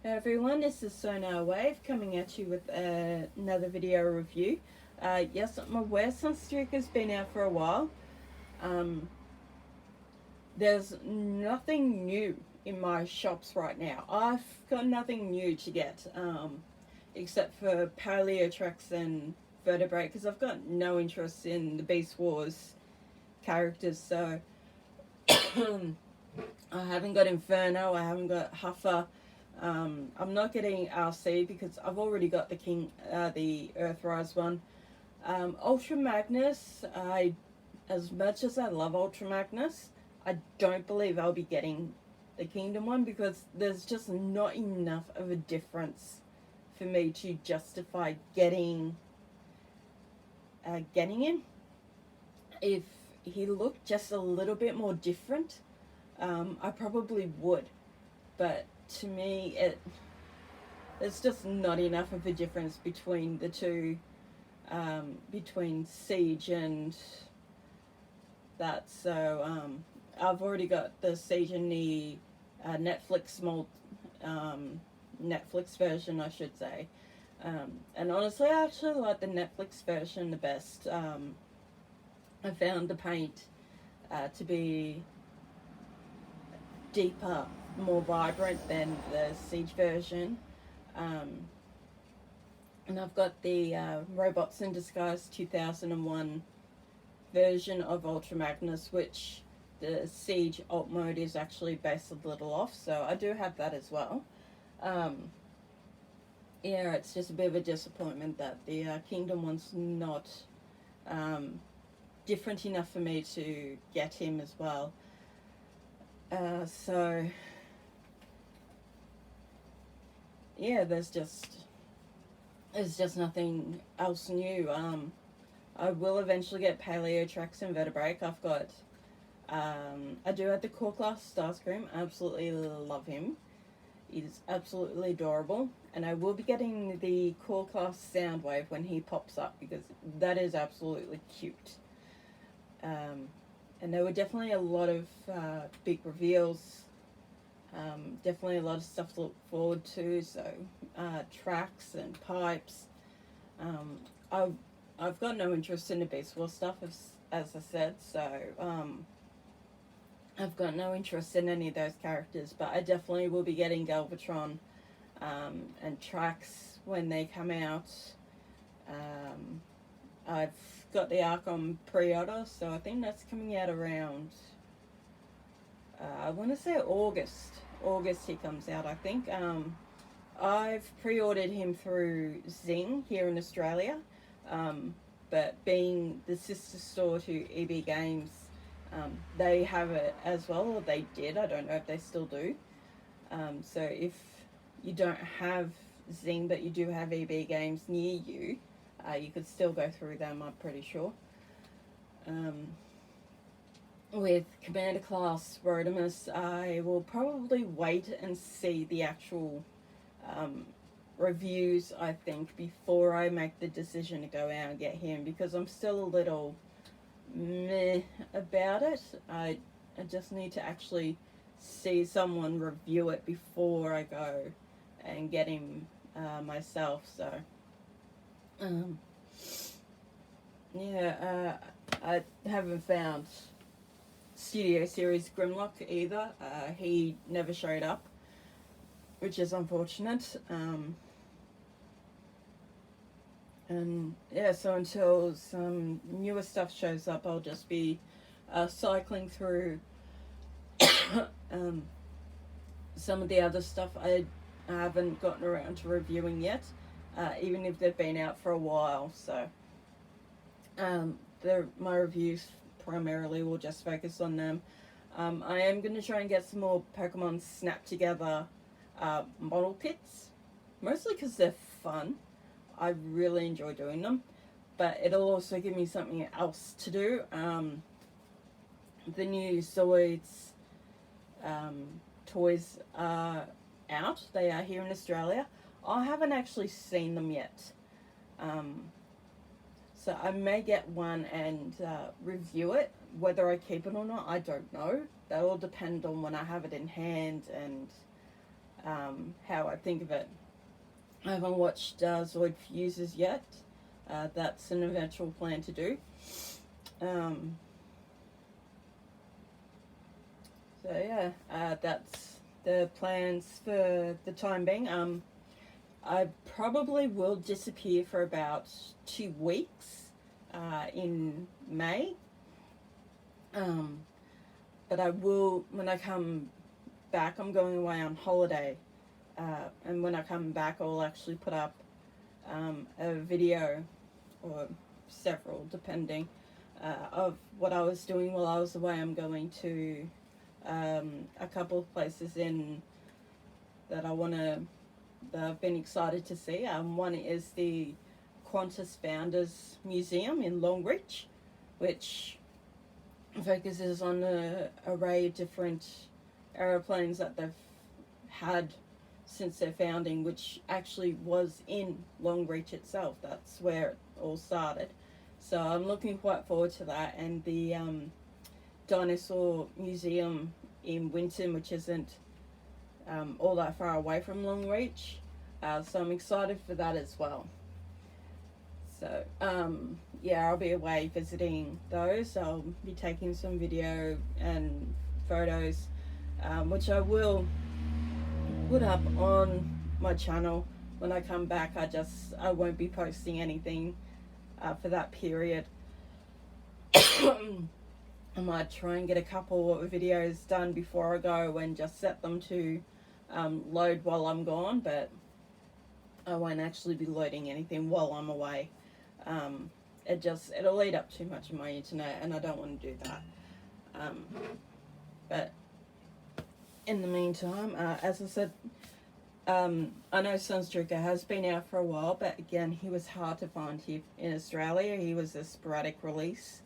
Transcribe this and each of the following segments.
Hey everyone, this is Sonar Wave coming at you with another video review. Yes, I'm aware Sunstreaker's been out for a while. Um, there's nothing new in my shops right now. I've got nothing new to get except for Paleotrax and Vertebrate because I've got no interest in the Beast Wars characters. So I haven't got Inferno, I haven't got Huffer. I'm not getting RC because I've already got the Earthrise one. Ultra Magnus, as much as I love Ultra Magnus, I don't believe I'll be getting the Kingdom one because there's just not enough of a difference for me to justify getting him. If he looked just a little bit more different, I probably would. But to me, there's just not enough of a difference between the two, between Siege and that. So I've already got the Siege in the Netflix Netflix version, I should say. And honestly, I actually like the Netflix version the best. I found the paint to be deeper, more vibrant than the Siege version. Um, and I've got the Robots in Disguise 2001 version of Ultra Magnus, which the Siege alt mode is actually based a little off, so I do have that as well. Um, yeah, it's just a bit of a disappointment that the Kingdom one's not different enough for me to get him as well. So yeah, there's just nothing else new. I will eventually get Paleotrax and Vertebrate. I do have the core class Starscream. I absolutely love him. He's absolutely adorable, and I will be getting the core class Soundwave when he pops up because that is absolutely cute. Um, and there were definitely a lot of big reveals. Definitely a lot of stuff to look forward to. So tracks and pipes. Um, I've I've got no interest in the baseball stuff, as I said. So I've got no interest in any of those characters. But I definitely will be getting Galvatron and tracks when they come out. Um, I've got the Arc on pre-order, so I think that's coming out around. I want to say August. August he comes out, I think. I've pre-ordered him through Zing here in Australia, but being the sister store to EB Games, they have it as well, or they did. I don't know if they still do. So if you don't have Zing, but you do have EB Games near you, you could still go through them, I'm pretty sure. With Commander Class Rodimus, I will probably wait and see the actual reviews, I think, before I make the decision to go out and get him, because I'm still a little meh about it. I just need to actually see someone review it before I go and get him myself. So, um, yeah, I haven't found Studio Series Grimlock either. He never showed up, which is unfortunate. And yeah, so until some newer stuff shows up, I'll just be cycling through some of the other stuff I haven't gotten around to reviewing yet, even if they've been out for a while. So my reviews primarily will just focus on them. I am going to try and get some more Pokemon Snap Together model kits, mostly because they're fun. I really enjoy doing them, but it'll also give me something else to do. The new Zoids toys are out. They are here in Australia. I haven't actually seen them yet. So I may get one and review it. Whether I keep it or not, I don't know. That will depend on when I have it in hand and how I think of it. I haven't watched Zoid Fuses yet. That's an eventual plan to do. So yeah, that's the plans for the time being. I probably will disappear for about 2 weeks in May. But I will, when I come back, I'm going away on holiday. And when I come back, I'll actually put up a video, or several, depending, of what I was doing while I was away. I'm going to a couple of places that I've been excited to see. One is the Qantas Founders Museum in Longreach, which focuses on an array of different aeroplanes that they've had since their founding, which actually was in Longreach itself. That's where it all started. So I'm looking quite forward to that. And the Dinosaur Museum in Winton, which isn't all that far away from Longreach. So I'm excited for that as well. So yeah, I'll be away visiting those. I'll be taking some video and photos, which I will put up on my channel when I come back. I won't be posting anything for that period. I might try and get a couple of videos done before I go and just set them to load while I'm gone, but I won't actually be loading anything while I'm away. It'll eat up too much of my internet, and I don't want to do that. But in the meantime, as I said, I know Sunstreaker has been out for a while, but again, he was hard to find here in Australia. He was a sporadic release,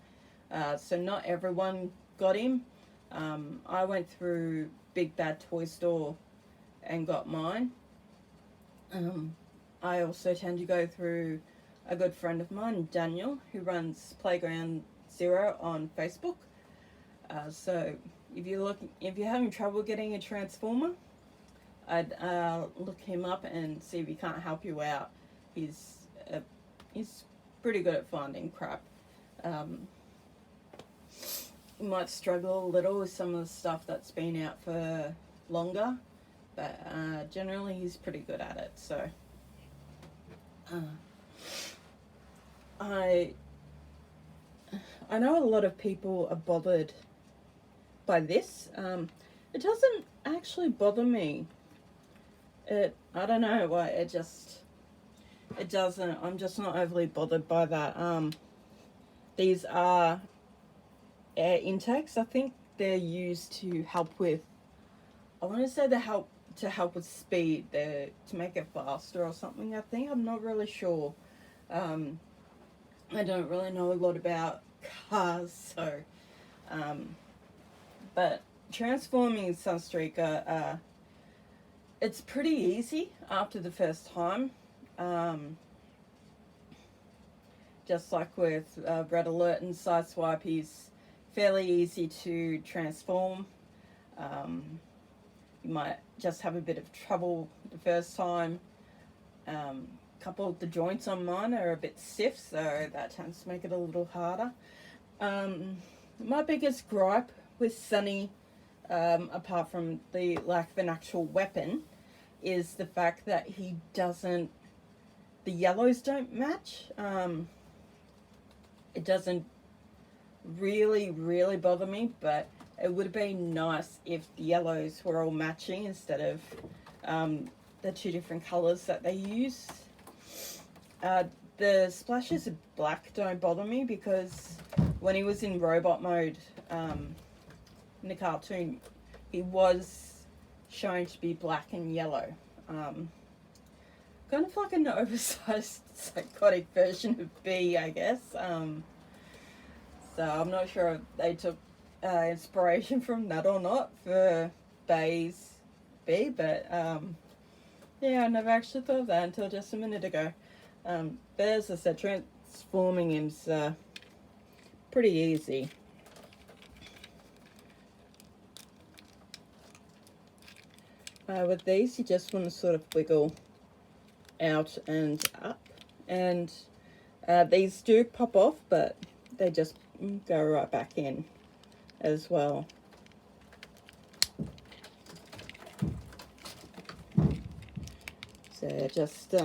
so not everyone got him. I went through Big Bad Toy Store and got mine. I also tend to go through a good friend of mine, Daniel, who runs Playground Zero on Facebook. So if you're having trouble getting a Transformer, I'd look him up and see if he can't help you out. He's pretty good at finding crap. You might struggle a little with some of the stuff that's been out for longer, but generally he's pretty good at it. So I know a lot of people are bothered by this. It doesn't actually bother me. I don't know why, it doesn't. I'm just not overly bothered by that. These are air intakes. I think they're used to help with, I want to say to help with speed, to make it faster or something, I think. I'm not really sure. I don't really know a lot about cars, so but transforming Sunstreaker, it's pretty easy after the first time. Just like with Red Alert and Sideswipe, he's fairly easy to transform. You might just have a bit of trouble the first time. Couple of the joints on mine are a bit stiff, so that tends to make it a little harder. My biggest gripe with Sunny, apart from the lack of an actual weapon, is the fact that the yellows don't match. It doesn't really bother me, but it would have been nice if the yellows were all matching instead of the two different colours that they use. The splashes of black don't bother me, because when he was in robot mode in the cartoon, he was shown to be black and yellow. Kind of like an oversized psychotic version of B, I guess. So I'm not sure if they took inspiration from that or not for Bay's B, but yeah, I never actually thought of that until just a minute ago. But as I said, transforming him's pretty easy. With these, you just want to sort of wiggle out and up, and these do pop off, but they just go right back in as well. So just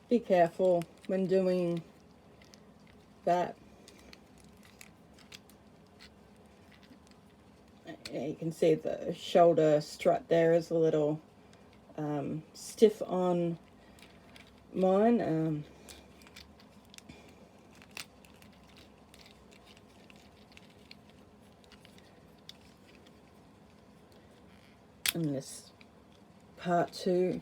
be careful when doing that. You can see the shoulder strut there is a little stiff on mine. And this part too.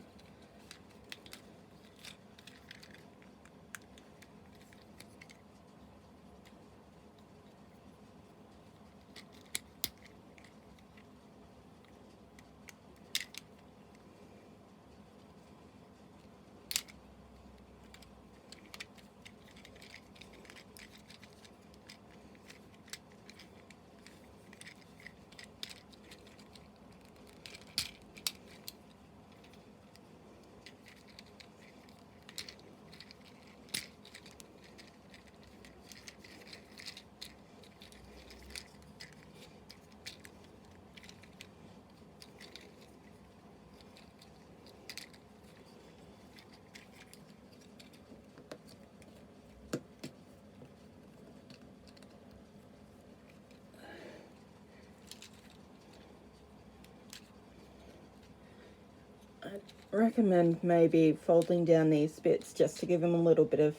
I recommend maybe folding down these bits just to give them a little bit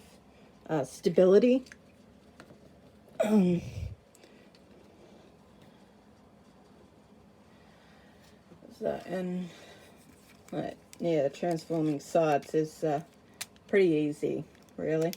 of stability. And yeah, transforming sides is pretty easy, really.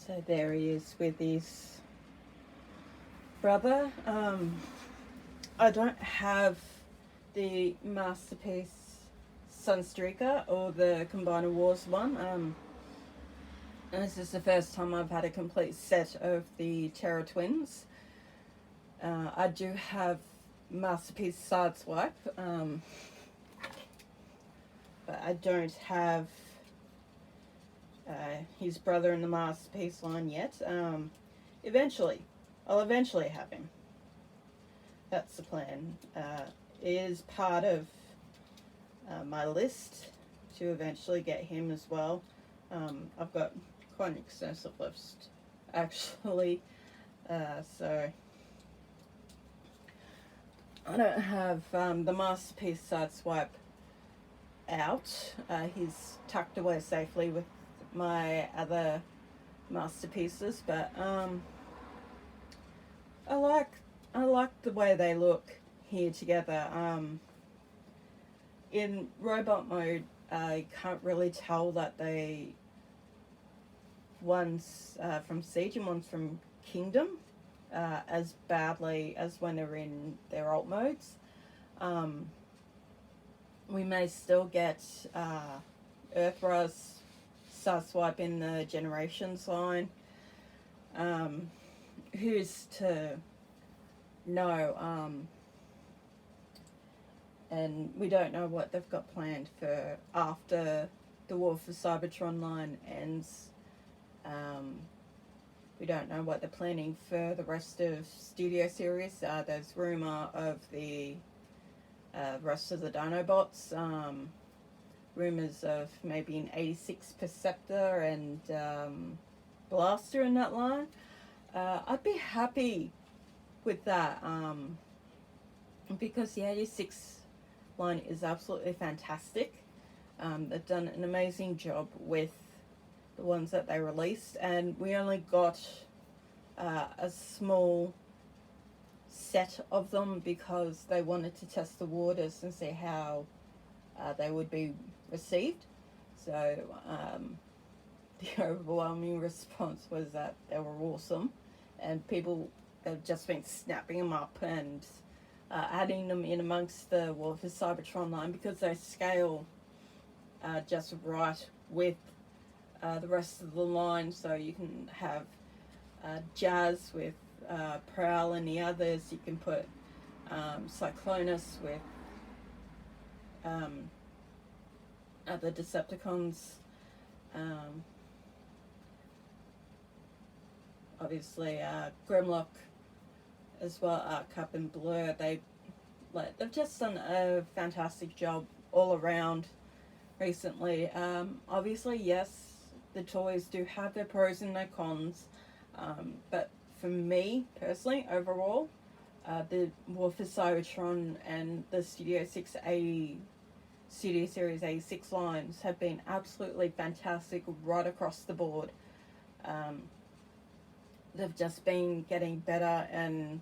So there he is with his brother. I don't have the Masterpiece Sunstreaker or the Combiner Wars one. This is the first time I've had a complete set of the Terra Twins. I do have Masterpiece Sideswipe, but I don't have his brother in the Masterpiece line yet. Eventually, I'll eventually have him. That's the plan. It is part of my list to eventually get him as well. I've got quite an extensive list, actually. So I don't have the Masterpiece Sideswipe out. He's tucked away safely with my other masterpieces, but I like the way they look here together. In robot mode, I can't really tell that one's from Siege and one's from Kingdom as badly as when they're in their alt modes. we may still get Earthrise Sideswipe in the Generations line. Who's to know? And we don't know what they've got planned for after the War for Cybertron line ends. We don't know what they're planning for the rest of Studio Series. There's rumour of the rest of the Dinobots. Rumours of maybe an 86 Perceptor and Blaster in that line. I'd be happy with that because the 86 line is absolutely fantastic. They've done an amazing job with the ones that they released, and we only got a small set of them because they wanted to test the waters and see how they would be received. So the overwhelming response was that they were awesome, and people have just been snapping them up and adding them in amongst the War for Cybertron line because they scale just right with the rest of the line. So you can have Jazz with Prowl and the others. You can put Cyclonus with other Decepticons. Obviously Grimlock as well, Cup and Blur. They've just done a fantastic job all around recently. Obviously, yes, the toys do have their pros and their cons, but for me personally, overall, the War for Cybertron and the Studio Series 86 lines have been absolutely fantastic right across the board. They've just been getting better and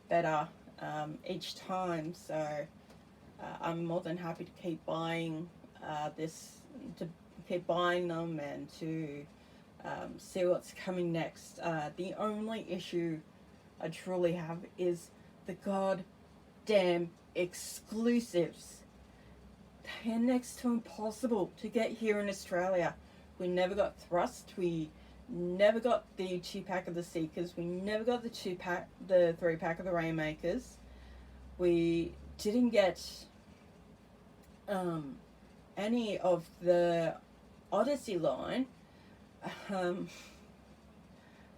better each time, so I'm more than happy to keep buying them and to see what's coming next. The only issue I truly have is the goddamn exclusives. They're next to impossible to get here in Australia. We never got Thrust. We never got the 2-pack of the Seekers. We never got the 3-pack of the Rainmakers. We didn't get any of the Odyssey line.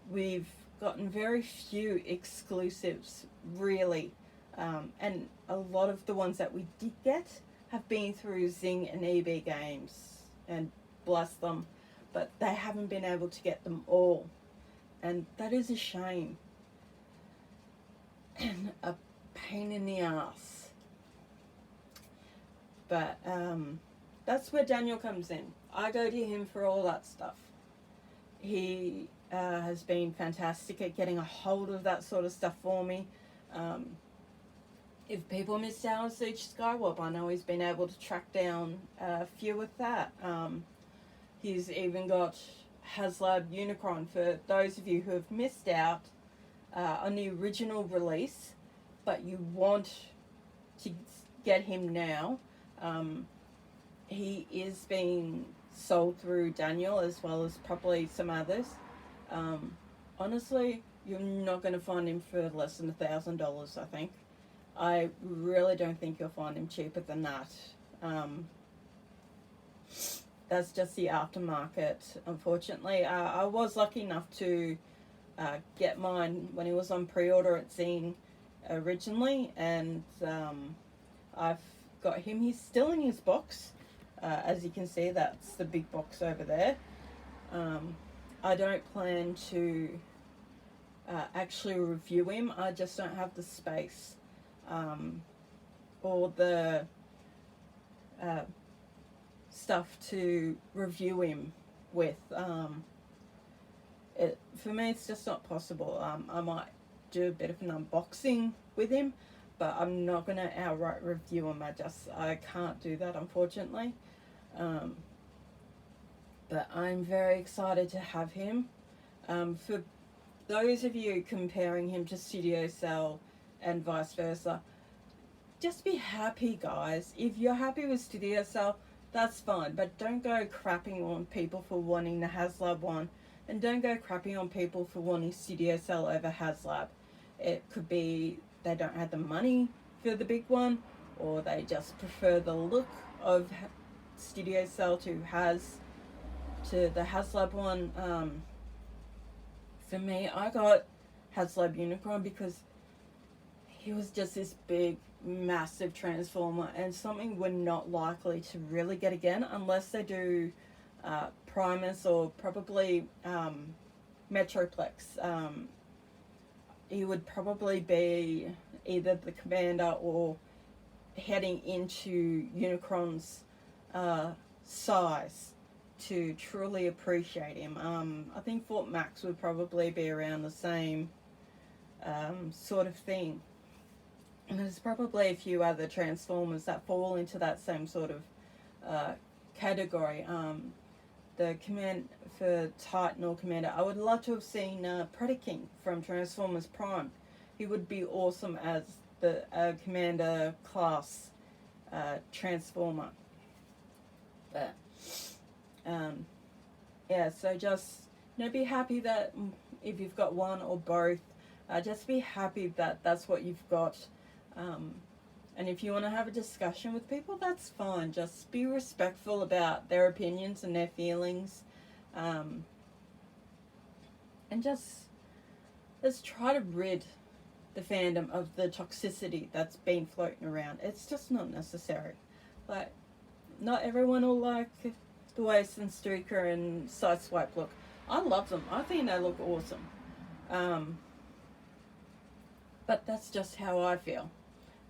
We've gotten very few exclusives, really. And a lot of the ones that we did get have been through Zing and EB Games, and bless them, but they haven't been able to get them all, and that is a shame and a pain in the ass. But that's where Daniel comes in. I go to him for all that stuff. He has been fantastic at getting a hold of that sort of stuff for me. If people missed out on Siege Skywarp, I know he's been able to track down a few with that. He's even got HasLab Unicron for those of you who have missed out on the original release, but you want to get him now. He is being sold through Daniel as well as probably some others. Honestly, you're not going to find him for less than $1,000, I think. I really don't think you'll find him cheaper than that. That's just the aftermarket, unfortunately. I was lucky enough to get mine when he was on pre-order at Zine originally, and I've got him. He's still in his box. As you can see, that's the big box over there. I don't plan to actually review him. I just don't have the space or the stuff to review him with. For me, it's just not possible. I might do a bit of an unboxing with him, but I'm not going to outright review him. I can't do that, unfortunately. But I'm very excited to have him. For those of you comparing him to Studio Cell and vice versa, just be happy, guys. If you're happy with Studio Cell, that's fine, but don't go crapping on people for wanting the HasLab one, and don't go crapping on people for wanting Studio Cell over HasLab. It could be they don't have the money for the big one, or they just prefer the look of Studio Cell to the HasLab one. For me, I got HasLab Unicron because he was just this big, massive transformer, and something we're not likely to really get again unless they do Primus or probably Metroplex. He would probably be either the commander or heading into Unicron's size to truly appreciate him. I think Fort Max would probably be around the same sort of thing. And there's probably a few other Transformers that fall into that same sort of category. The command for Titan or Commander, I would love to have seen Predaking from Transformers Prime. He would be awesome as the Commander class Transformer. But yeah, so just be happy that if you've got one or both, just be happy that that's what you've got. And if you want to have a discussion with people, that's fine. Just be respectful about their opinions and their feelings. And let's try to rid the fandom of the toxicity that's been floating around. It's just not necessary. Like, not everyone will like the way Sunstreaker and Sideswipe look. I love them. I think they look awesome. But that's just how I feel.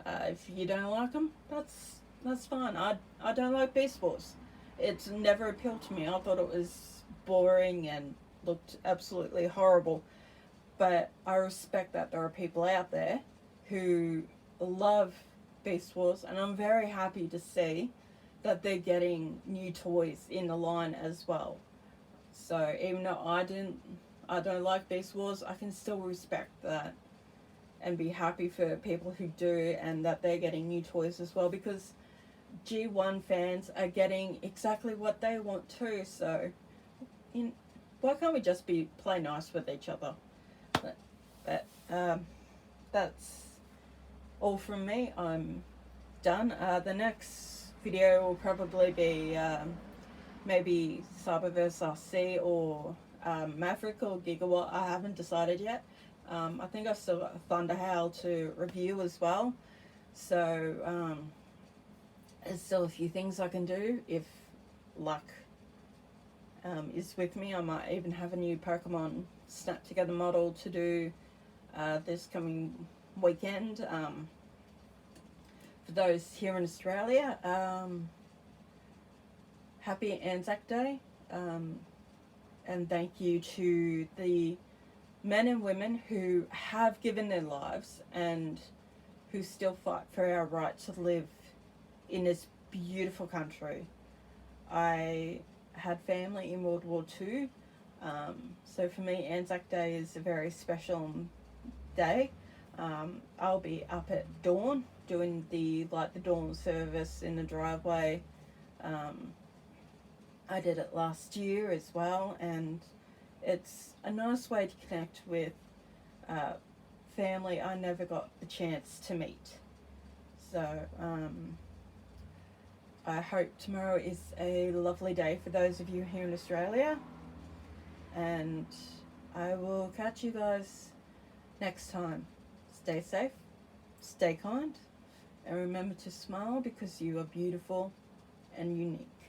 If you don't like them, that's fine. I don't like Beast Wars. It's never appealed to me. I thought it was boring and looked absolutely horrible. But I respect that there are people out there who love Beast Wars, and I'm very happy to see that they're getting new toys in the line as well. So even though I don't like Beast Wars, I can still respect that and be happy for people who do, and that they're getting new toys as well, because G1 fans are getting exactly what they want too. So why can't we just play nice with each other? But that's all from me. I'm done. The next video will probably be maybe Cyberverse RC or Maverick or Gigawatt. I haven't decided yet. I think I've still got Thunderhowl to review as well. So there's still a few things I can do if luck is with me. I might even have a new Pokemon Snap Together model to do this coming weekend. For those here in Australia, happy Anzac Day, and thank you to the men and women who have given their lives and who still fight for our right to live in this beautiful country. I had family in World War II, so for me Anzac Day is a very special day. I'll be up at dawn doing the dawn service in the driveway. I did it last year as well, and it's a nice way to connect with family I never got the chance to meet. So I hope tomorrow is a lovely day for those of you here in Australia, and I will catch you guys next time. Stay safe, stay kind, and remember to smile, because you are beautiful and unique.